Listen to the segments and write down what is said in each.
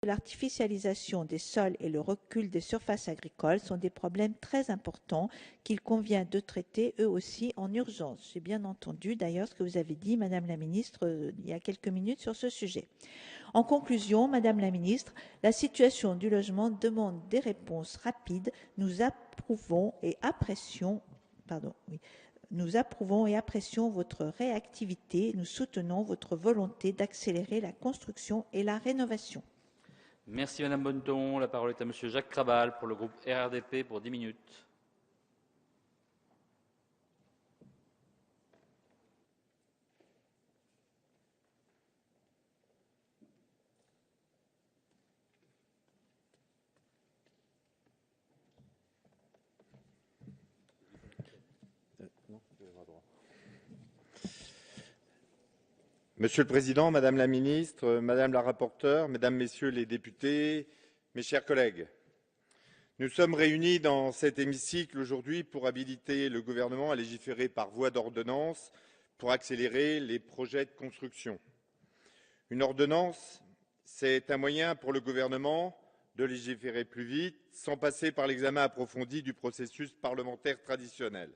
l'artificialisation des sols et le recul des surfaces agricoles sont des problèmes très importants qu'il convient de traiter eux aussi en urgence. J'ai bien entendu d'ailleurs ce que vous avez dit, Madame la Ministre, il y a quelques minutes sur ce sujet. En conclusion, Madame la Ministre, la situation du logement demande des réponses rapides. Nous approuvons et apprécions votre réactivité. Nous soutenons votre volonté d'accélérer la construction et la rénovation. Merci Madame Bonneton. La parole est à Monsieur Jacques Krabal pour le groupe RRDP pour 10 minutes. Monsieur le Président, Madame la Ministre, Madame la rapporteure, Mesdames, Messieurs les députés, mes chers collègues, nous sommes réunis dans cet hémicycle aujourd'hui pour habiliter le gouvernement à légiférer par voie d'ordonnance pour accélérer les projets de construction. Une ordonnance, c'est un moyen pour le gouvernement de légiférer plus vite sans passer par l'examen approfondi du processus parlementaire traditionnel.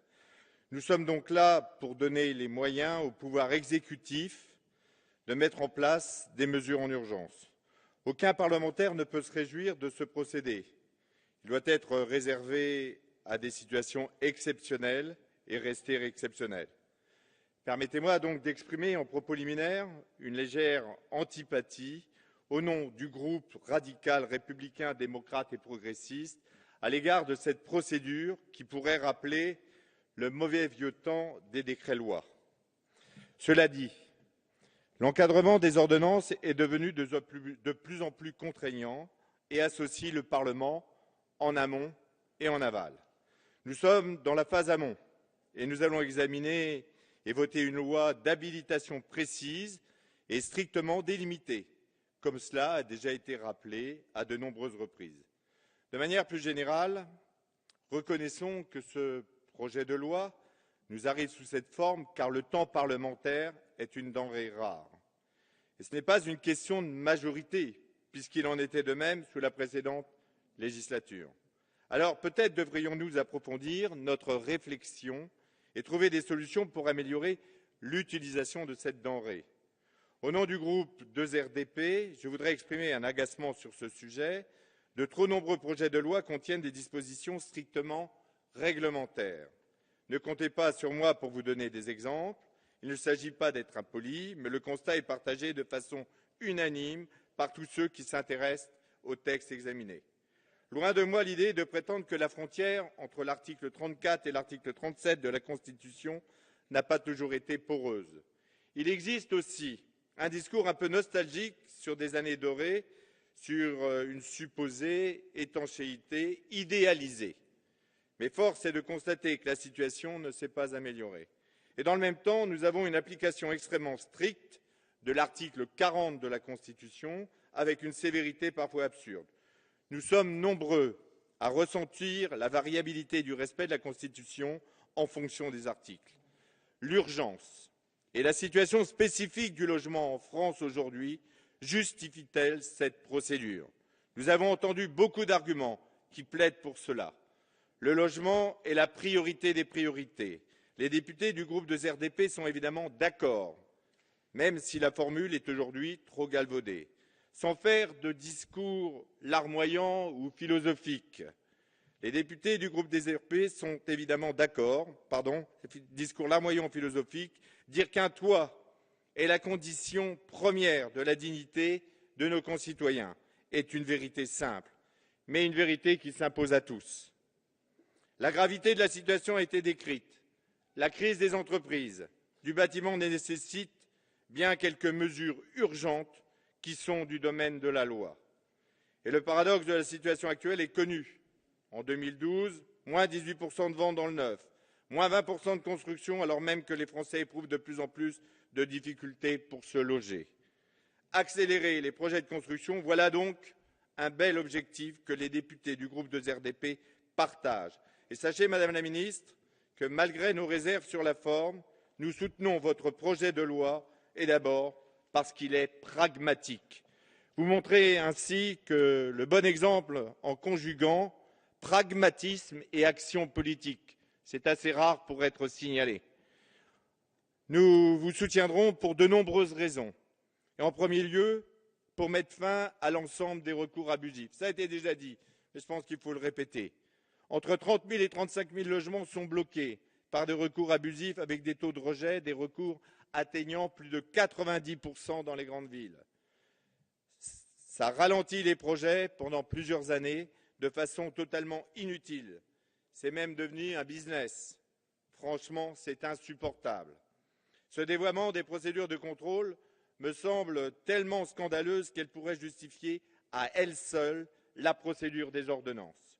Nous sommes donc là pour donner les moyens au pouvoir exécutif de mettre en place des mesures en urgence. Aucun parlementaire ne peut se réjouir de ce procédé. Il doit être réservé à des situations exceptionnelles et rester exceptionnel. Permettez-moi donc d'exprimer en propos liminaire une légère antipathie au nom du groupe radical républicain, démocrate et progressiste à l'égard de cette procédure qui pourrait rappeler le mauvais vieux temps des décrets-lois. Cela dit, l'encadrement des ordonnances est devenu de plus en plus contraignant et associe le Parlement en amont et en aval. Nous sommes dans la phase amont et nous allons examiner et voter une loi d'habilitation précise et strictement délimitée, comme cela a déjà été rappelé à de nombreuses reprises. De manière plus générale, reconnaissons que ce projet de loi nous arrive sous cette forme car le temps parlementaire est une denrée rare. Et ce n'est pas une question de majorité, puisqu'il en était de même sous la précédente législature. Alors peut-être devrions-nous approfondir notre réflexion et trouver des solutions pour améliorer l'utilisation de cette denrée. Au nom du groupe 2RDP, je voudrais exprimer un agacement sur ce sujet. De trop nombreux projets de loi contiennent des dispositions strictement réglementaires. Ne comptez pas sur moi pour vous donner des exemples. Il ne s'agit pas d'être impoli, mais le constat est partagé de façon unanime par tous ceux qui s'intéressent au texte examiné. Loin de moi l'idée de prétendre que la frontière entre l'article 34 et l'article 37 de la Constitution n'a pas toujours été poreuse. Il existe aussi un discours un peu nostalgique sur des années dorées, sur une supposée étanchéité idéalisée. Mais force est de constater que la situation ne s'est pas améliorée. Et dans le même temps, nous avons une application extrêmement stricte de l'article 40 de la Constitution, avec une sévérité parfois absurde. Nous sommes nombreux à ressentir la variabilité du respect de la Constitution en fonction des articles. L'urgence et la situation spécifique du logement en France aujourd'hui justifient-elles cette procédure? Nous avons entendu beaucoup d'arguments qui plaident pour cela. Le logement est la priorité des priorités. Les députés du groupe de RDP sont évidemment d'accord, même si la formule est aujourd'hui trop galvaudée. Sans faire de discours larmoyants ou philosophiques, les députés du groupe des RP sont évidemment d'accord, discours larmoyants ou philosophiques, dire qu'un toit est la condition première de la dignité de nos concitoyens est une vérité simple, mais une vérité qui s'impose à tous. La gravité de la situation a été décrite. La crise des entreprises, du bâtiment nécessite bien quelques mesures urgentes qui sont du domaine de la loi. Et le paradoxe de la situation actuelle est connu. En 2012, moins 18% de ventes dans le neuf, moins 20% de construction, alors même que les Français éprouvent de plus en plus de difficultés pour se loger. Accélérer les projets de construction, voilà donc un bel objectif que les députés du groupe de RDP partagent. Et sachez, Madame la Ministre, que malgré nos réserves sur la forme, nous soutenons votre projet de loi, et d'abord parce qu'il est pragmatique. Vous montrez ainsi que le bon exemple en conjuguant pragmatisme et action politique. C'est assez rare pour être signalé. Nous vous soutiendrons pour de nombreuses raisons. Et en premier lieu, pour mettre fin à l'ensemble des recours abusifs. Ça a été déjà dit, mais je pense qu'il faut le répéter. Entre 30 000 et 35 000 logements sont bloqués par des recours abusifs avec des taux de rejet, des recours atteignant plus de 90% dans les grandes villes. Ça ralentit les projets pendant plusieurs années de façon totalement inutile. C'est même devenu un business. Franchement, c'est insupportable. Ce dévoiement des procédures de contrôle me semble tellement scandaleuse qu'elle pourrait justifier à elle seule la procédure des ordonnances.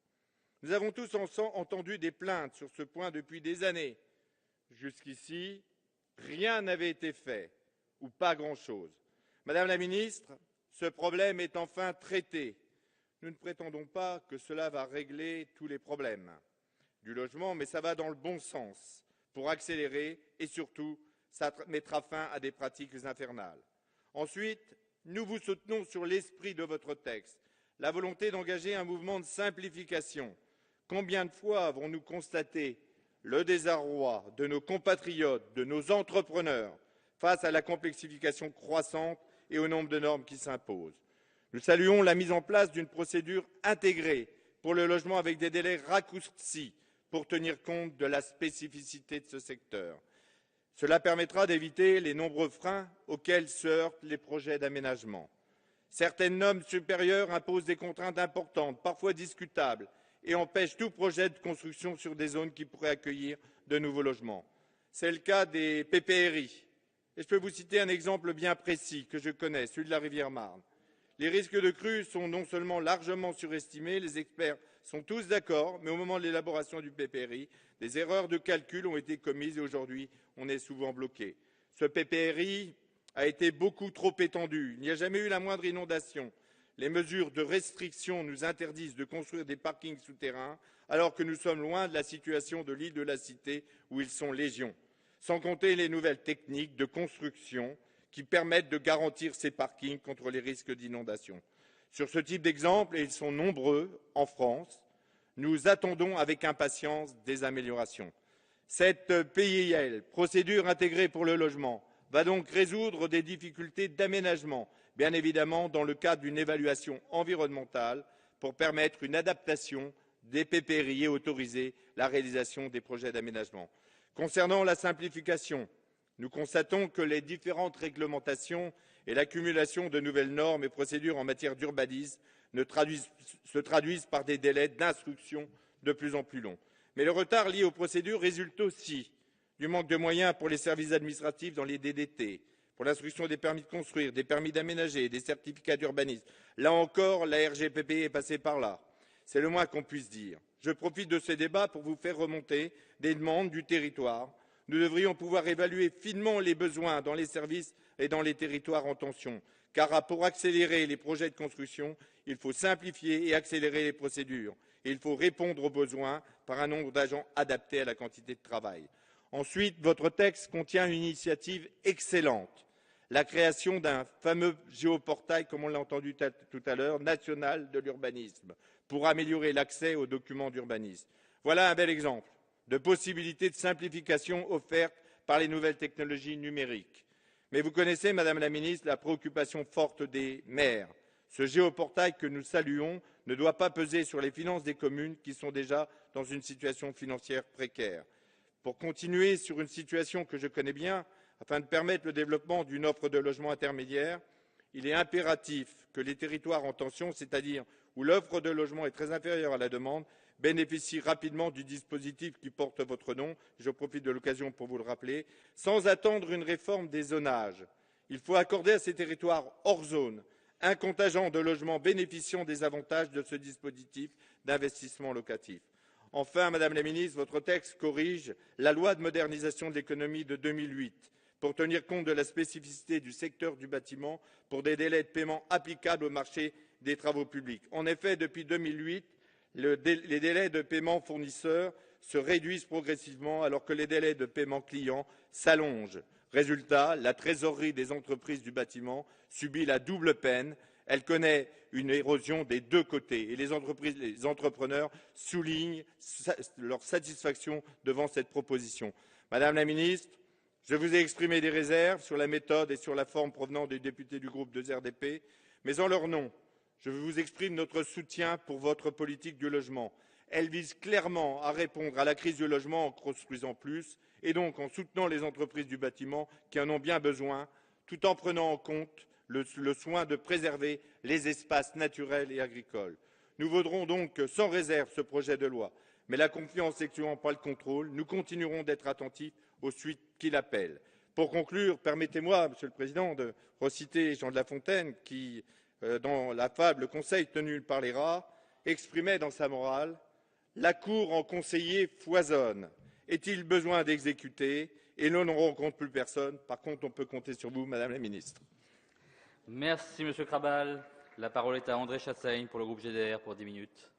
Nous avons tous entendu des plaintes sur ce point depuis des années. Jusqu'ici, rien n'avait été fait, ou pas grand-chose. Madame la ministre, ce problème est enfin traité. Nous ne prétendons pas que cela va régler tous les problèmes du logement, mais ça va dans le bon sens pour accélérer et surtout, ça mettra fin à des pratiques infernales. Ensuite, nous vous soutenons sur l'esprit de votre texte, la volonté d'engager un mouvement de simplification. Combien de fois avons-nous constaté le désarroi de nos compatriotes, de nos entrepreneurs, face à la complexification croissante et au nombre de normes qui s'imposent? Nous saluons la mise en place d'une procédure intégrée pour le logement avec des délais raccourcis pour tenir compte de la spécificité de ce secteur. Cela permettra d'éviter les nombreux freins auxquels se heurtent les projets d'aménagement. Certaines normes supérieures imposent des contraintes importantes, parfois discutables, et empêchent tout projet de construction sur des zones qui pourraient accueillir de nouveaux logements. C'est le cas des PPRI. Et je peux vous citer un exemple bien précis que je connais, celui de la rivière Marne. Les risques de crues sont non seulement largement surestimés, les experts sont tous d'accord, mais au moment de l'élaboration du PPRI, des erreurs de calcul ont été commises et aujourd'hui, on est souvent bloqué. Ce PPRI a été beaucoup trop étendu. Il n'y a jamais eu la moindre inondation. Les mesures de restriction nous interdisent de construire des parkings souterrains, alors que nous sommes loin de la situation de l'île de la Cité, où ils sont légion. Sans compter les nouvelles techniques de construction qui permettent de garantir ces parkings contre les risques d'inondation. Sur ce type d'exemple, et ils sont nombreux en France, nous attendons avec impatience des améliorations. Cette PIL, procédure intégrée pour le logement, va donc résoudre des difficultés d'aménagement, bien évidemment dans le cadre d'une évaluation environnementale pour permettre une adaptation des PPRI et autoriser la réalisation des projets d'aménagement. Concernant la simplification, nous constatons que les différentes réglementations et l'accumulation de nouvelles normes et procédures en matière d'urbanisme se traduisent par des délais d'instruction de plus en plus longs. Mais le retard lié aux procédures résulte aussi du manque de moyens pour les services administratifs dans les DDT, pour l'instruction des permis de construire, des permis d'aménager, des certificats d'urbanisme. Là encore, la RGPP est passée par là. C'est le moins qu'on puisse dire. Je profite de ce débat pour vous faire remonter des demandes du territoire. Nous devrions pouvoir évaluer finement les besoins dans les services et dans les territoires en tension, car pour accélérer les projets de construction, il faut simplifier et accélérer les procédures. Et il faut répondre aux besoins par un nombre d'agents adapté à la quantité de travail. Ensuite, votre texte contient une initiative excellente, la création d'un fameux géoportail, comme on l'a entendu tout à l'heure, national de l'urbanisme, pour améliorer l'accès aux documents d'urbanisme. Voilà un bel exemple de possibilités de simplification offertes par les nouvelles technologies numériques. Mais vous connaissez, Madame la Ministre, la préoccupation forte des maires. Ce géoportail que nous saluons ne doit pas peser sur les finances des communes qui sont déjà dans une situation financière précaire. Pour continuer sur une situation que je connais bien, afin de permettre le développement d'une offre de logement intermédiaire, il est impératif que les territoires en tension, c'est-à-dire où l'offre de logement est très inférieure à la demande, bénéficient rapidement du dispositif qui porte votre nom. Je profite de l'occasion pour vous le rappeler. Sans attendre une réforme des zonages, il faut accorder à ces territoires hors zone un contingent de logements bénéficiant des avantages de ce dispositif d'investissement locatif. Enfin, Madame la Ministre, votre texte corrige la loi de modernisation de l'économie de 2008 pour tenir compte de la spécificité du secteur du bâtiment pour des délais de paiement applicables au marché des travaux publics. En effet, depuis 2008, les délais de paiement fournisseurs se réduisent progressivement alors que les délais de paiement clients s'allongent. Résultat, la trésorerie des entreprises du bâtiment subit la double peine. Elle connaît une érosion des deux côtés et les entrepreneurs soulignent leur satisfaction devant cette proposition. Madame la ministre, je vous ai exprimé des réserves sur la méthode et sur la forme provenant des députés du groupe de RDP, mais en leur nom, je vous exprime notre soutien pour votre politique du logement. Elle vise clairement à répondre à la crise du logement en construisant plus et donc en soutenant les entreprises du bâtiment qui en ont bien besoin, tout en prenant en compte le soin de préserver les espaces naturels et agricoles. Nous voterons donc sans réserve ce projet de loi, mais la confiance n'excluant pas le contrôle, nous continuerons d'être attentifs aux suites qu'il appelle. Pour conclure, permettez-moi, Monsieur le Président, de reciter Jean de La Fontaine qui, dans la fable « Le conseil tenu par les rats », exprimait dans sa morale « La cour en conseiller foisonne. Est-il besoin d'exécuter ? Et l'on ne rencontre plus personne. Par contre, on peut compter sur vous, Madame la Ministre. » Merci, Monsieur Krabal. La parole est à André Chassaigne pour le groupe GDR pour 10 minutes.